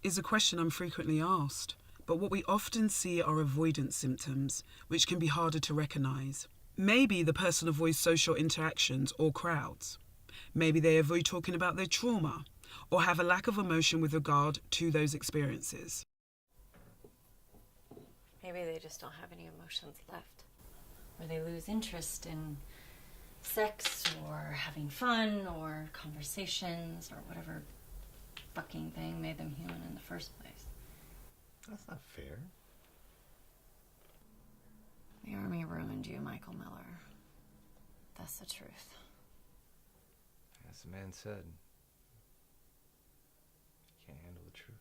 is a question I'm frequently asked, but what we often see are avoidance symptoms, which can be harder to recognise. Maybe the person avoids social interactions or crowds. Maybe they avoid talking about their trauma or have a lack of emotion with regard to those experiences. Maybe they just don't have any emotions left. Or they lose interest in sex or having fun or conversations or whatever fucking thing made them human in the first place. That's not fair. The army ruined you, Michael Miller. That's the truth. As the man said, you can't handle the truth.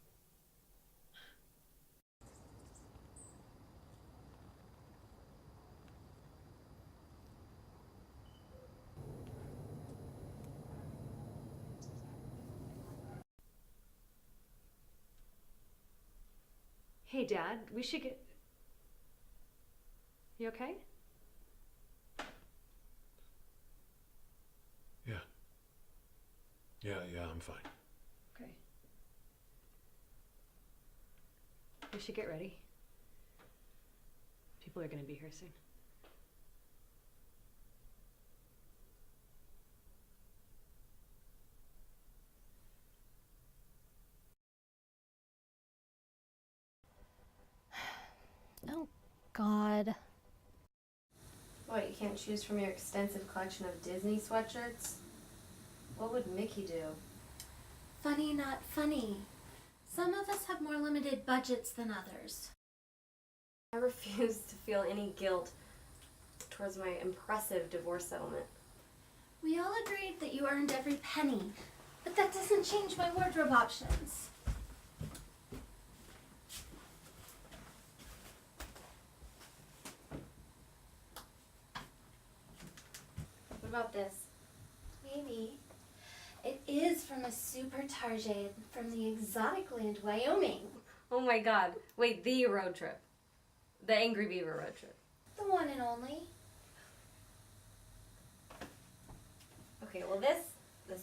Hey, Dad, we should get... You okay? Yeah, I'm fine. Okay. We should get ready. People are gonna be here soon. Oh, God. What, you can't choose from your extensive collection of Disney sweatshirts? What would Mickey do? Funny, not funny. Some of us have more limited budgets than others. I refuse to feel any guilt towards my impressive divorce settlement. We all agreed that you earned every penny, but that doesn't change my wardrobe options. What about this? Maybe. It is from a super target from the exotic land, Wyoming. Oh my god. Wait, the road trip. The Angry Beaver road trip. The one and only. Okay, well this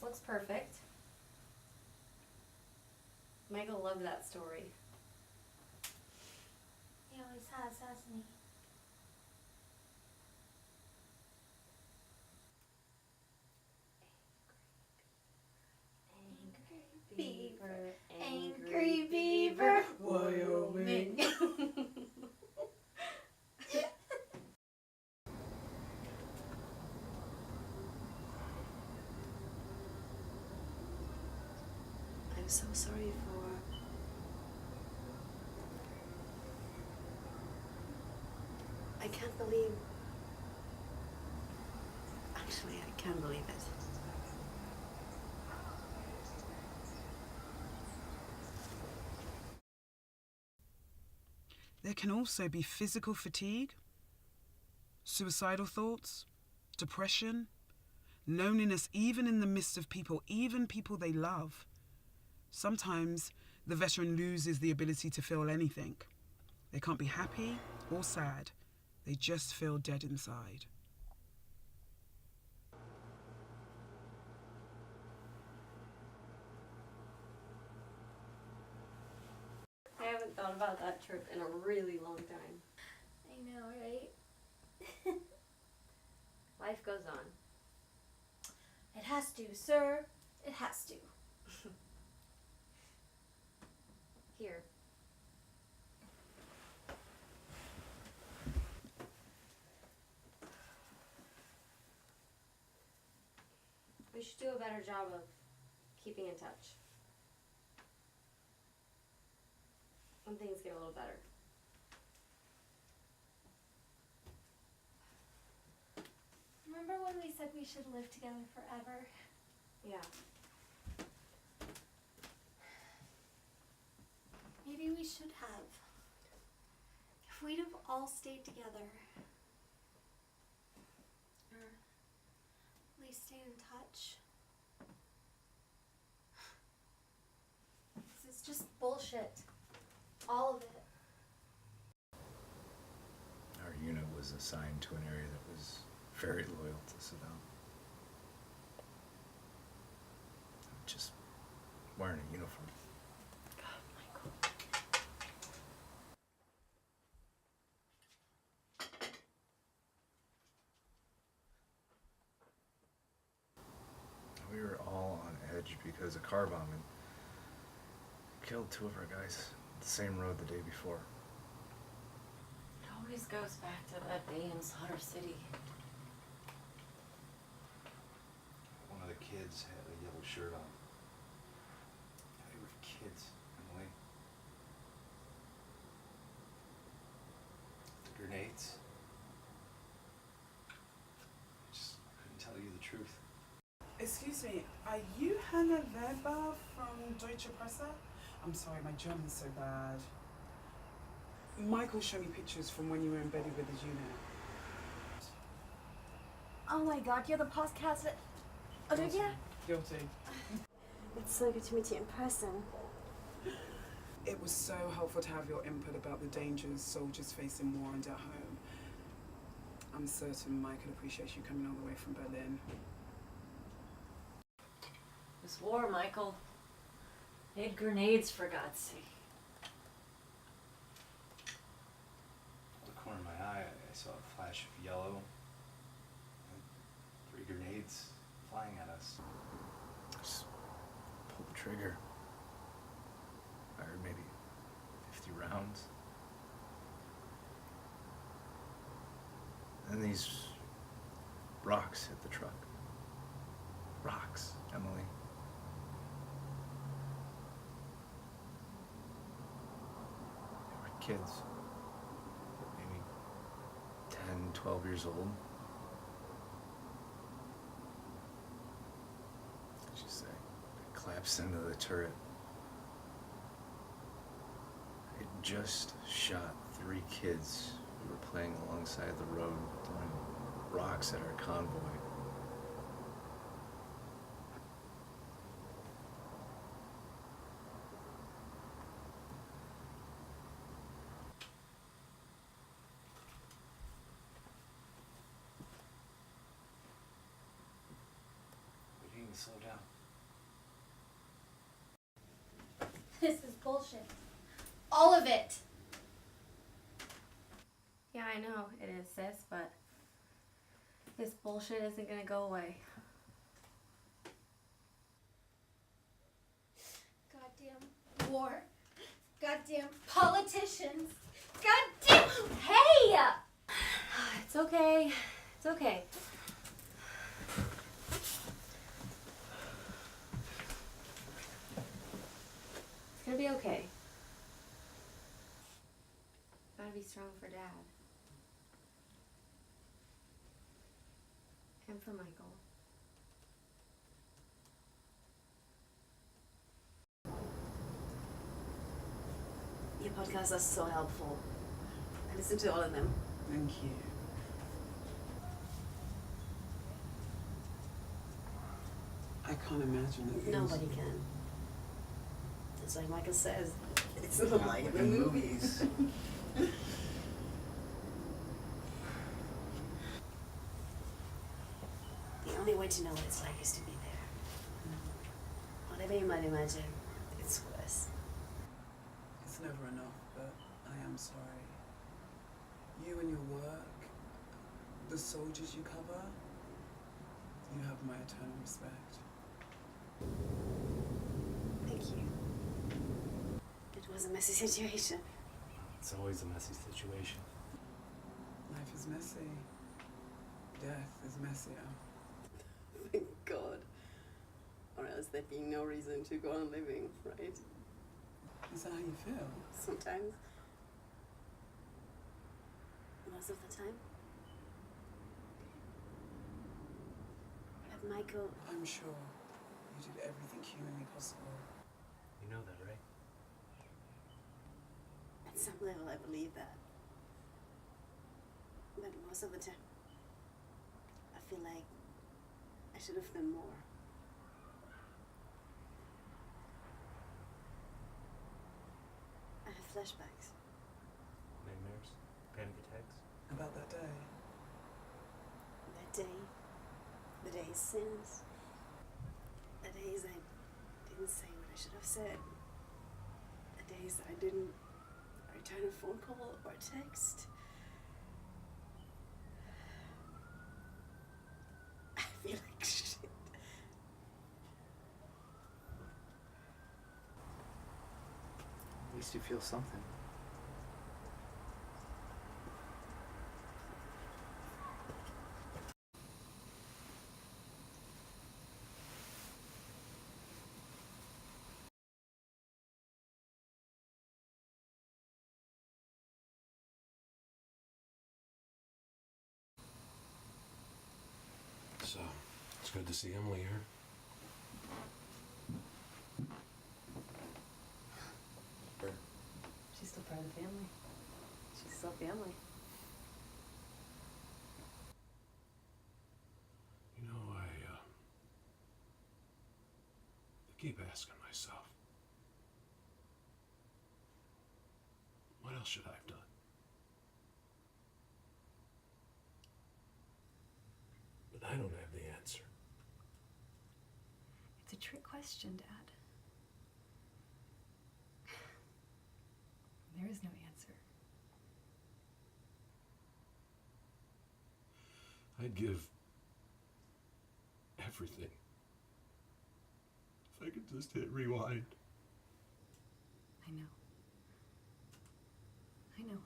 looks perfect. Michael loved that story. He always has, hasn't he? Angry Beaver, Wyoming. I'm so sorry for... I can't believe... Actually, I can't believe it. There can also be physical fatigue, suicidal thoughts, depression, loneliness even in the midst of people, even people they love. Sometimes the veteran loses the ability to feel anything. They can't be happy or sad. They just feel dead inside. I haven't thought about that trip in a really long time. I know, right? Life goes on. It has to, sir. It has to. Here. We should do a better job of keeping in touch. When things get a little better. Remember when we said we should live together forever? Yeah. Maybe we should have. If we'd have all stayed together. Or at least stayed in touch. This is just bullshit. All of it. Our unit was assigned to an area that was very loyal to Saddam. Just wearing a uniform. God, Michael. car bomb and killed 2 of our guys the same road the day before. It always goes back to that day in Slaughter City. One of the kids had a yellow shirt on. They were kids, Emily. The grenades. I just couldn't tell you the truth. Excuse me, are you Hannah Weber from Deutsche Presse? I'm sorry, my German's so bad. Michael showed me pictures from when you were embedded with his unit. Oh my god, you're the podcast. Olivia? Guilty. It's so good to meet you in person. It was so helpful to have your input about the dangers soldiers face in war and at home. I'm certain Michael appreciates you coming all the way from Berlin. This war, Michael. They had grenades, for God's sake. Out the corner of my eye, I saw a flash of yellow. And 3 grenades flying at us. Just pulled the trigger. Fired maybe 50 rounds. And these rocks hit the truck. Rocks, Emily. They were kids. Maybe 10, 12 years old. What'd you say? They collapsed into the turret. It just shot 3 kids who were playing alongside the road, throwing rocks at our convoy. We need to slow down. This is bullshit. All of it. Yeah, I know it is, sis, but this bullshit isn't gonna go away. Goddamn war. Goddamn politicians. Goddamn. Hey! It's okay. It's okay. It's gonna be okay. Gotta be strong for Dad. And for Michael. Your podcasts are so helpful. I listen to all of them. Thank you. I can't imagine it. Nobody can. It's like Michael says, it's not like the movies. The only way to know what it's like is to be there. Whatever you might imagine, it's worse. It's never enough, but I am sorry. You and your work, the soldiers you cover, you have my eternal respect. Thank you. It was a messy situation. It's always a messy situation. Life is messy. Death is messier. Thank God. Or else there'd be no reason to go on living, right? Is that how you feel? Sometimes. Most of the time. But Michael, I'm sure you did everything humanly possible. You know that, right? at some level I believe that. But most of the time, I feel like I should have done more. I have flashbacks. Nightmares? Panic attacks? About that day. That day, the days since, the days I didn't say what I should have said, the days I didn't return a phone call or text. I feel like shit. least you feel something. So, it's good to see Emily here. She's still part of the family. She's still family. You know, I keep asking myself, what else should I have done? But I don't have the answer. It's a trick question, Dad. There is no answer. I'd give everything if I could just hit rewind. I know. I know.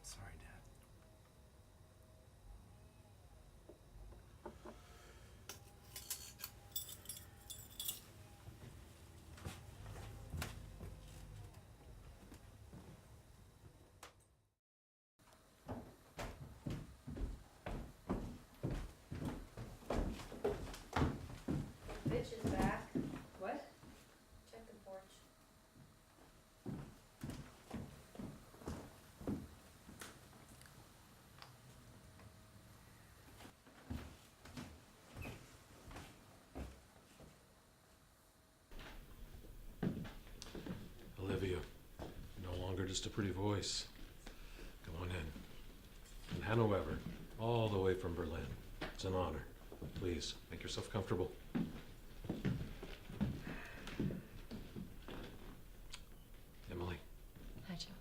Sorry, Dad. Bitch is back. What? Check the porch. Olivia, no longer just a pretty voice. Come on in. And however, all the way from Berlin. It's an honor. Please, make yourself comfortable. Emily. Hi, Joe.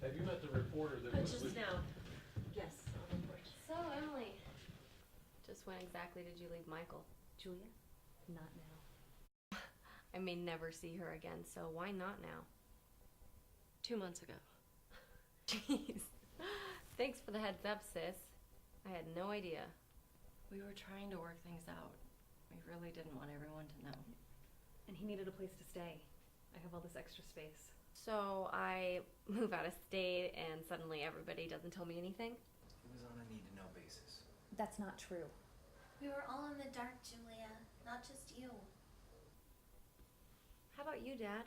Have you met the reporter that was with... now. Yes, on the porch. So, Emily, just when exactly did you leave Michael? Julia? Not now. I may never see her again, so why not now? 2 months ago. Jeez. Thanks for the heads up, sis. I had no idea. We were trying to work things out. We really didn't want everyone to know. And he needed a place to stay. I have all this extra space. So I move out of state and suddenly everybody doesn't tell me anything? It was on a need-to-know basis. That's not true. We were all in the dark, Julia. Not just you. How about you, Dad?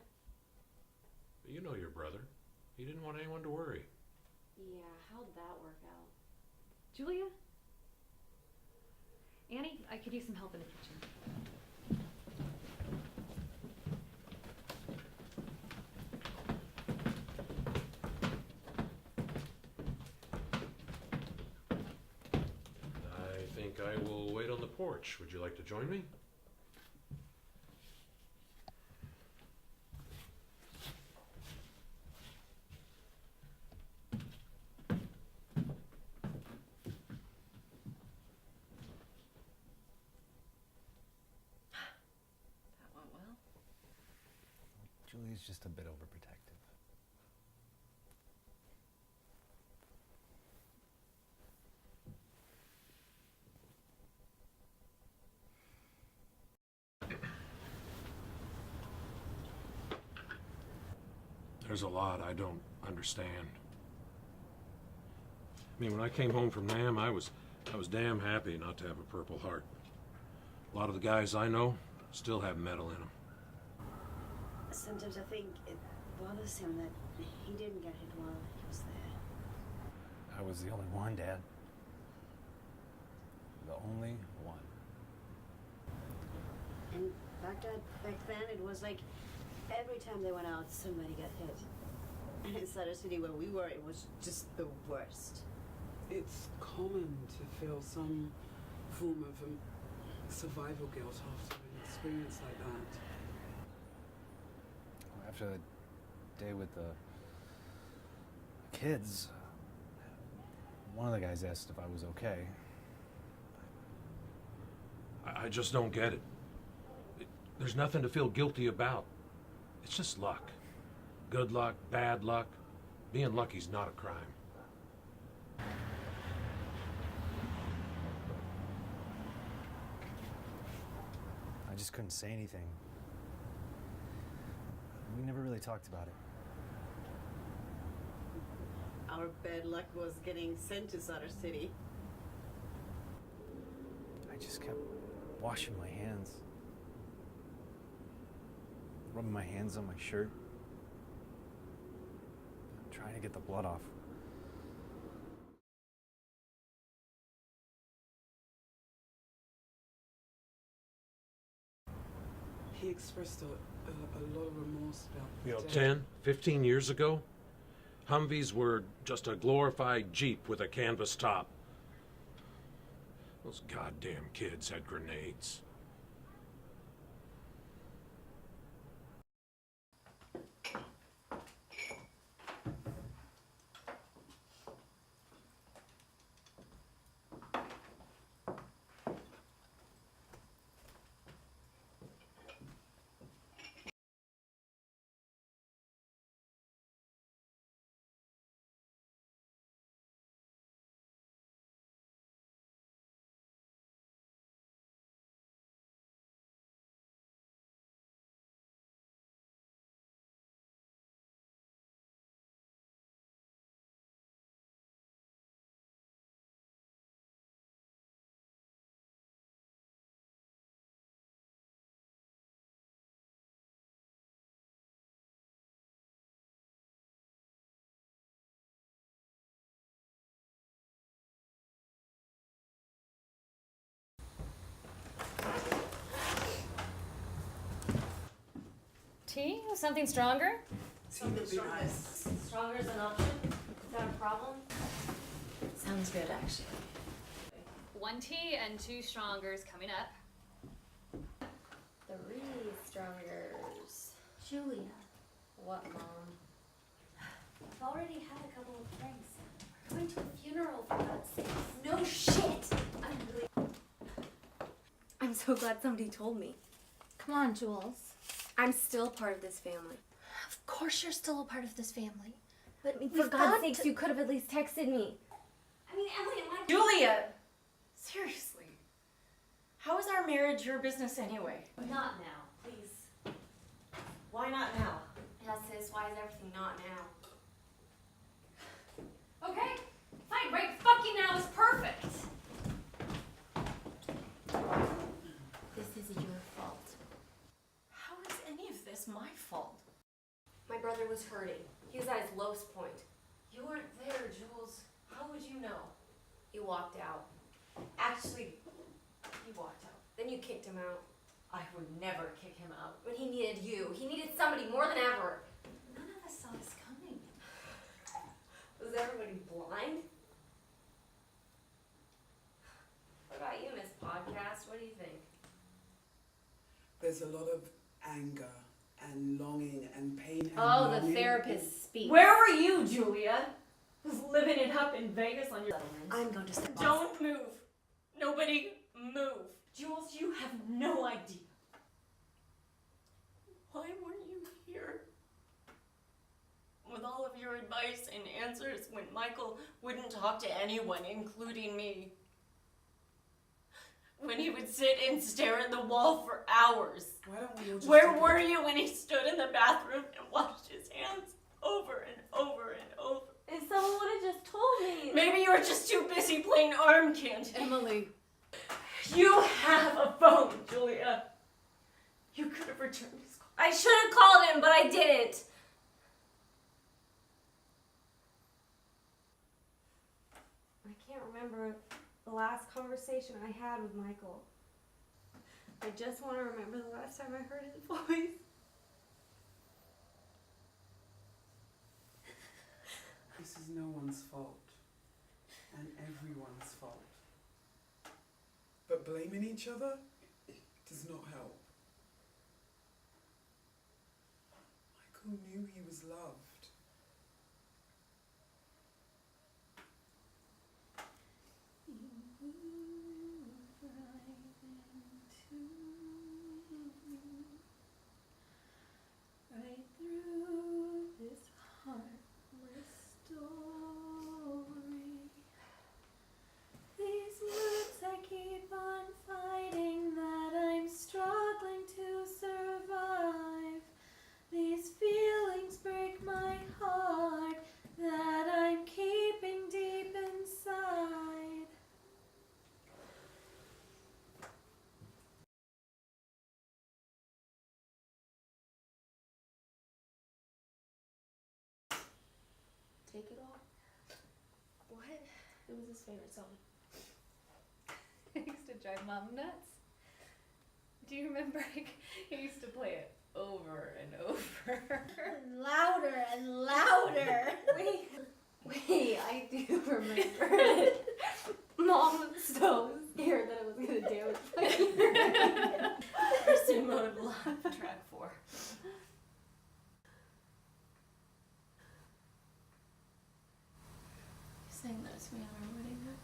You know your brother. He didn't want anyone to worry. Yeah, how'd that work out? Julia? Annie, I could use some help in the kitchen. I think I will wait on the porch. Would you like to join me? That went well. Julie's just a bit overprotective. There's a lot I don't understand. I mean, when I came home from Nam, I was damn happy not to have a Purple Heart. A lot of the guys I know still have metal in them. Sometimes I think it bothers him that he didn't get hit while he was there. I was the only one, Dad. The only one. And back then, it was like every time they went out, somebody got hit. And in Sutter City, where we were, it was just the worst. It's common to feel some form of survival guilt after an experience like that. After the day with the kids, one of the guys asked if I was okay. I just don't get it. There's nothing to feel guilty about. It's just luck. Good luck, bad luck. Being lucky's not a crime. I just couldn't say anything. We never really talked about it. Our bad luck was getting sent to Sutter City. I just kept washing my hands. Rubbing my hands on my shirt. Trying to get the blood off. He expressed a lot of remorse about You know, the death. 10, 15 years ago, Humvees were just a glorified Jeep with a canvas top. Those goddamn kids had grenades. Tea? Something stronger? Something would be nice. Stronger is an option? Is that a problem? Sounds good, actually. 1 tea and 2 strongers coming up. 3 strongers. Julia, What, Mom? I've already had a couple of drinks. We're going to a funeral, for God's sake. No shit! I'm so glad somebody told me. Come on, Jules. I'm still part of this family. Of course you're still a part of this family. But for We've God's got sakes, to- you could have at least texted me. I mean, Emily, am I... Julia! Seriously. How is our marriage your business anyway? Not now, please. Why not now? Yeah, sis, why is everything not now? Okay, fine, right fucking now is perfect. This is your fault. How is any of this my fault? My brother was hurting. He was at his lowest point. You weren't there, Jules. How would you know? You walked out. Actually, he walked out. Then you kicked him out. I would never kick him out. When he needed you. He needed somebody more than ever. None of us saw this coming. Was everybody blind? What about you, Miss Podcast? What do you think? There's a lot of anger and longing and pain and Oh, the longing. therapist speaks. Where were you, Julia? Was living it up in Vegas on your settlement. I'm going to step off. Don't move. Nobody move. Jules, you have no idea. Why weren't you here? With all of your advice and answers when Michael wouldn't talk to anyone, including me. When he would sit and stare at the wall for hours. Why don't we all just Where take a- were you when he stood in the bathroom and washed his hands over and over and over? If someone would have just told me. Maybe you were just too busy playing arm candy. Emily. You have a phone, Julia. You could have returned his call. I should have called him, but I didn't. can't remember the last conversation I had with Michael. I just want to remember the last time I heard his voice. This is no one's fault, and everyone's fault. But blaming each other does not help. Michael knew he was loved. Right through this heartless story. These moods I keep on fighting, that I'm struggling to survive. These feelings break my heart, that I'm keeping deep inside. Take it all. What? It was his favorite song. I used to drive Mom nuts. Do you remember? He used to play it over and over. Louder and louder. Wait, I do remember it. Mom was so scared that I was gonna damage my ear. Mercy mode laugh track 4. You sang that to me on our wedding night.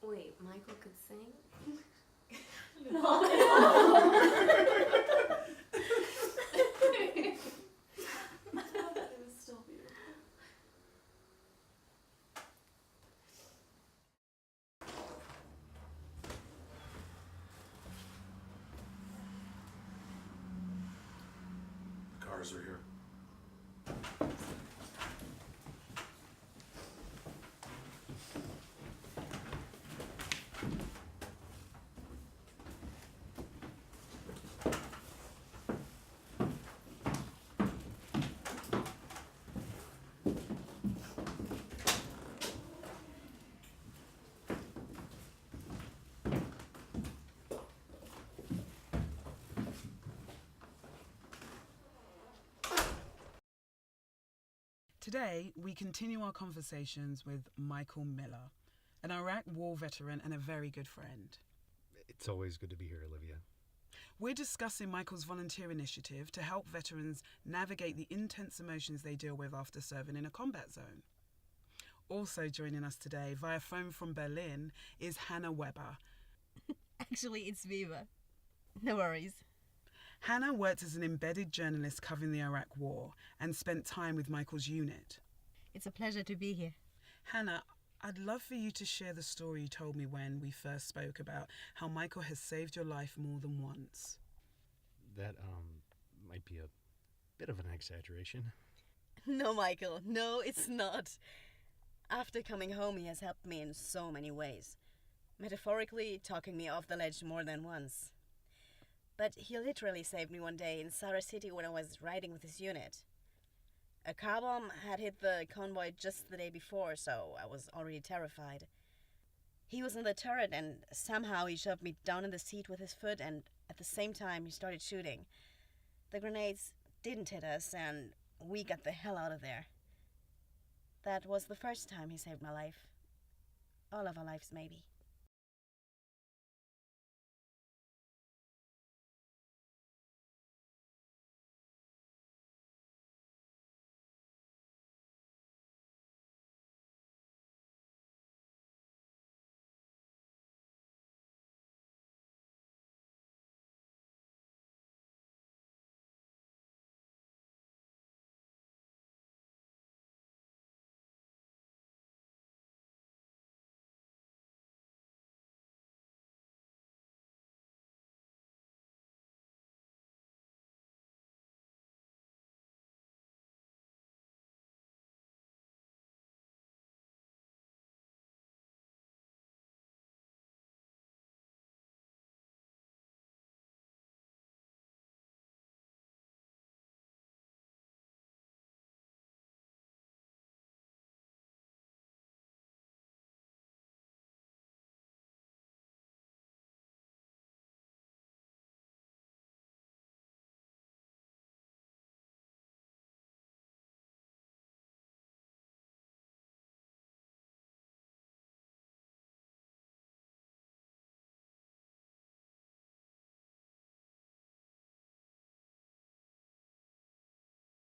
Wait, Michael could sing? It was still beautiful. The cars are here. Today, we continue our conversations with Michael Miller, an Iraq war veteran and a very good friend. It's always good to be here, Olivia. We're discussing Michael's volunteer initiative to help veterans navigate the intense emotions they deal with after serving in a combat zone. Also joining us today via phone from Berlin is Hannah Weber. Actually, it's Viva. No worries. Hannah worked as an embedded journalist covering the Iraq War and spent time with Michael's unit. It's a pleasure to be here. Hannah, I'd love for you to share the story you told me when we first spoke about how Michael has saved your life more than once. That, might be a bit of an exaggeration. No, Michael, no, it's not. After coming home, he has helped me in so many ways. Metaphorically, talking me off the ledge more than once. But he literally saved me one day in Sarah City when I was riding with his unit. A car bomb had hit the convoy just the day before, so I was already terrified. He was in the turret, and somehow he shoved me down in the seat with his foot, and at the same time he started shooting. The grenades didn't hit us, and we got the hell out of there. That was the first time he saved my life. All of our lives, maybe.